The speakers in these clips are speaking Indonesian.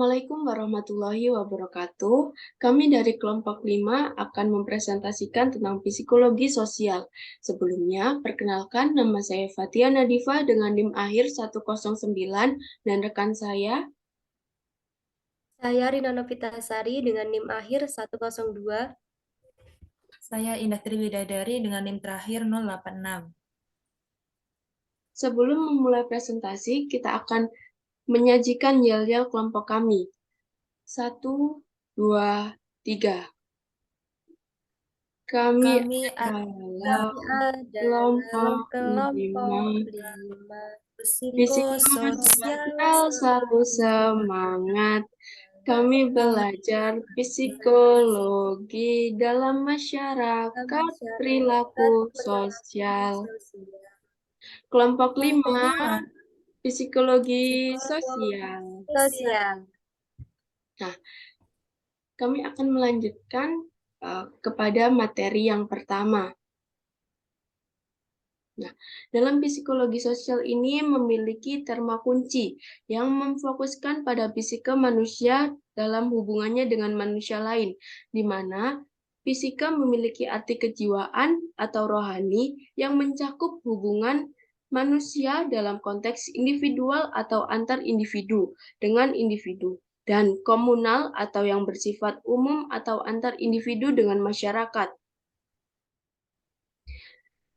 Assalamualaikum warahmatullahi wabarakatuh. Kami dari kelompok 5 akan mempresentasikan tentang psikologi sosial. Sebelumnya, perkenalkan nama saya Fatia Nadifa dengan NIM akhir 109 dan rekan saya. Saya Rina Novitasari dengan NIM akhir 102. Saya Indah Triwidadari dengan NIM terakhir 086. Sebelum memulai presentasi, kita akan menyajikan yel-yel kelompok kami. 1, 2, 3. Kami adalah kelompok 5. 5 Psikososial selalu semangat. Kami belajar psikologi dalam masyarakat perilaku sosial. Kelompok 5, psikologi sosial. Nah, kami akan melanjutkan kepada materi yang pertama. Nah, dalam psikologi sosial ini memiliki terma kunci yang memfokuskan pada psike manusia dalam hubungannya dengan manusia lain, di mana psike memiliki arti kejiwaan atau rohani yang mencakup hubungan manusia dalam konteks individual atau antar individu dengan individu, dan komunal atau yang bersifat umum atau antar individu dengan masyarakat,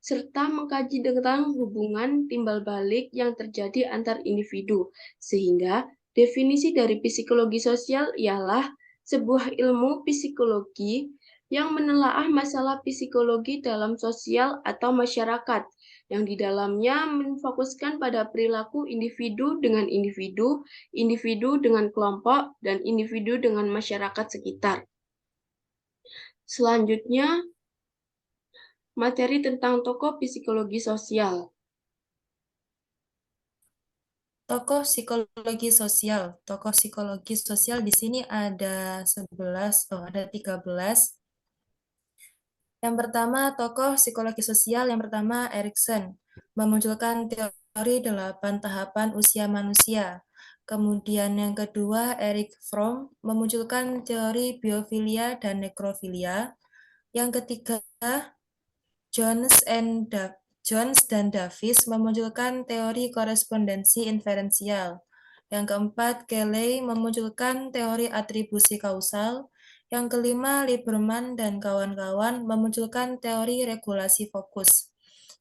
serta mengkaji tentang hubungan timbal balik yang terjadi antar individu. Sehingga definisi dari psikologi sosial ialah sebuah ilmu psikologi yang menelaah masalah psikologi dalam sosial atau masyarakat, yang di dalamnya memfokuskan pada perilaku individu dengan individu, individu dengan kelompok, dan individu dengan masyarakat sekitar. Selanjutnya, materi tentang tokoh psikologi sosial. Tokoh psikologi sosial. Tokoh psikologi sosial di sini ada 13. Yang pertama, tokoh psikologi sosial yang pertama Erikson memunculkan teori 8 tahapan usia manusia. Kemudian yang kedua, Erich Fromm memunculkan teori biofilia dan nekrofilia. Yang ketiga, Jones dan Davis memunculkan teori korespondensi inferensial. Yang keempat, Cayley memunculkan teori atribusi kausal. Yang kelima, Lieberman dan kawan-kawan memunculkan teori regulasi fokus.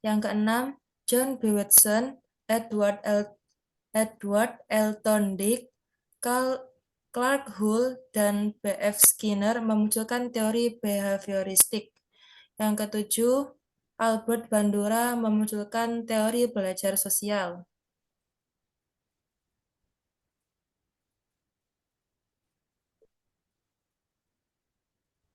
Yang keenam, John B. Watson, Edward L. Thorndike, Clark Hull, dan B. F. Skinner memunculkan teori behavioristik. Yang ketujuh, Albert Bandura memunculkan teori belajar sosial.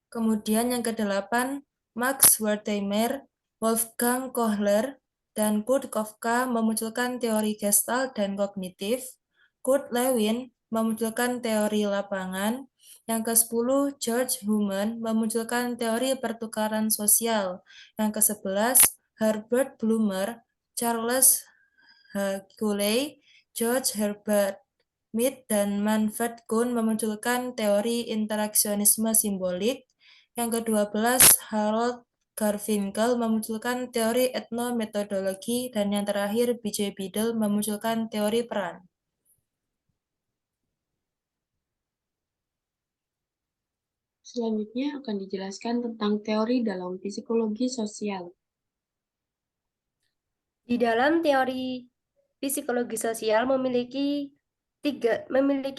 Kemudian yang kedelapan, Max Wertheimer, Wolfgang Kohler, dan Kurt Kafka memunculkan teori Gestalt dan kognitif. Kurt Lewin memunculkan teori lapangan. Yang ke-10, George Human memunculkan teori pertukaran sosial. Yang ke-11, Herbert Blumer, Charles Haughley, George Herbert Mead, dan Manfred Kuhn memunculkan teori interaksionisme simbolik. Yang ke-12, Harold Garfinkel memunculkan teori etnometodologi, dan yang terakhir B.J. Biddle memunculkan teori peran. Selanjutnya akan dijelaskan tentang teori dalam psikologi sosial. Di dalam teori psikologi sosial memiliki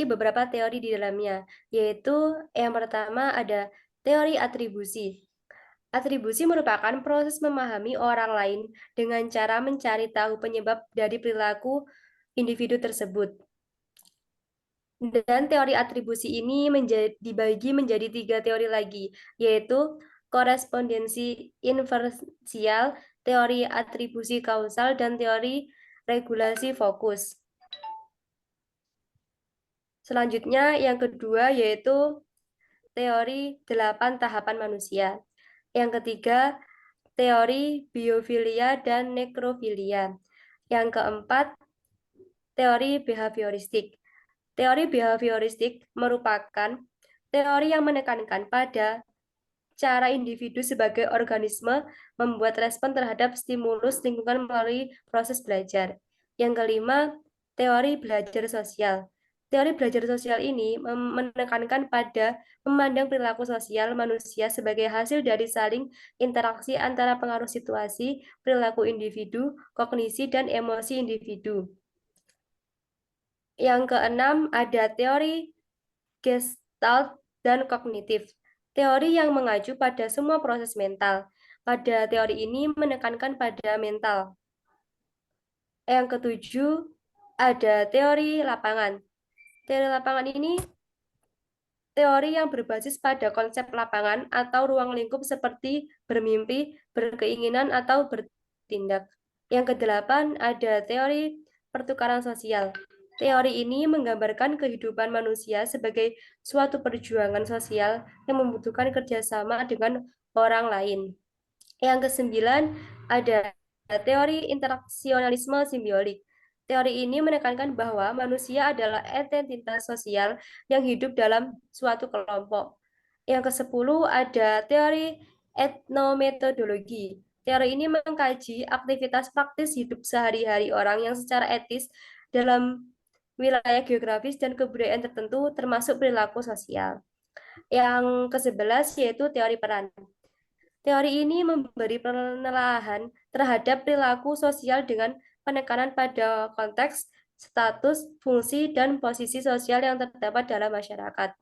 beberapa teori di dalamnya, yaitu yang pertama ada teori atribusi. Atribusi merupakan proses memahami orang lain dengan cara mencari tahu penyebab dari perilaku individu tersebut. Dan teori atribusi ini dibagi menjadi 3 teori lagi, yaitu korespondensi inferensial, teori atribusi kausal, dan teori regulasi fokus. Selanjutnya, yang kedua yaitu teori 8 tahapan manusia. Yang ketiga, teori biofilia dan nekrofilia. Yang keempat, teori behavioristik. Teori behavioristik merupakan teori yang menekankan pada cara individu sebagai organisme membuat respon terhadap stimulus lingkungan melalui proses belajar. Yang kelima, teori belajar sosial. Teori belajar sosial ini menekankan pada memandang perilaku sosial manusia sebagai hasil dari saling interaksi antara pengaruh situasi, perilaku individu, kognisi, dan emosi individu. Yang keenam, ada teori Gestalt dan kognitif. Teori yang mengacu pada semua proses mental. Pada teori ini menekankan pada mental. Yang ketujuh, ada teori lapangan. Teori lapangan ini teori yang berbasis pada konsep lapangan atau ruang lingkup seperti bermimpi, berkeinginan, atau bertindak. Yang kedelapan, ada teori pertukaran sosial. Teori ini menggambarkan kehidupan manusia sebagai suatu perjuangan sosial yang membutuhkan kerjasama dengan orang lain. Yang kesembilan, ada teori interaksionalisme simbiolik. Teori ini menekankan bahwa manusia adalah entitas sosial yang hidup dalam suatu kelompok. Yang kesepuluh, ada teori etnometodologi. Teori ini mengkaji aktivitas praktis hidup sehari-hari orang yang secara etis dalam wilayah geografis dan kebudayaan tertentu, termasuk perilaku sosial. Yang ke-11 yaitu teori peran. Teori ini memberi penelaahan terhadap perilaku sosial dengan penekanan pada konteks, status, fungsi, dan posisi sosial yang terdapat dalam masyarakat.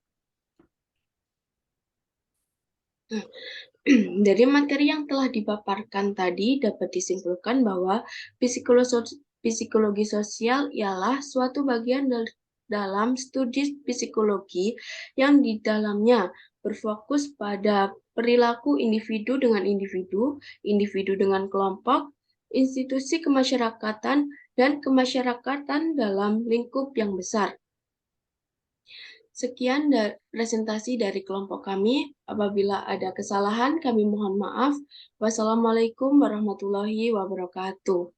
Dari materi yang telah dipaparkan tadi dapat disimpulkan bahwa psikologi sosial ialah suatu bagian dalam studi psikologi yang di dalamnya berfokus pada perilaku individu dengan individu, individu dengan kelompok, institusi kemasyarakatan, dan kemasyarakatan dalam lingkup yang besar. Sekian presentasi dari kelompok kami. Apabila ada kesalahan, kami mohon maaf. Wassalamualaikum warahmatullahi wabarakatuh.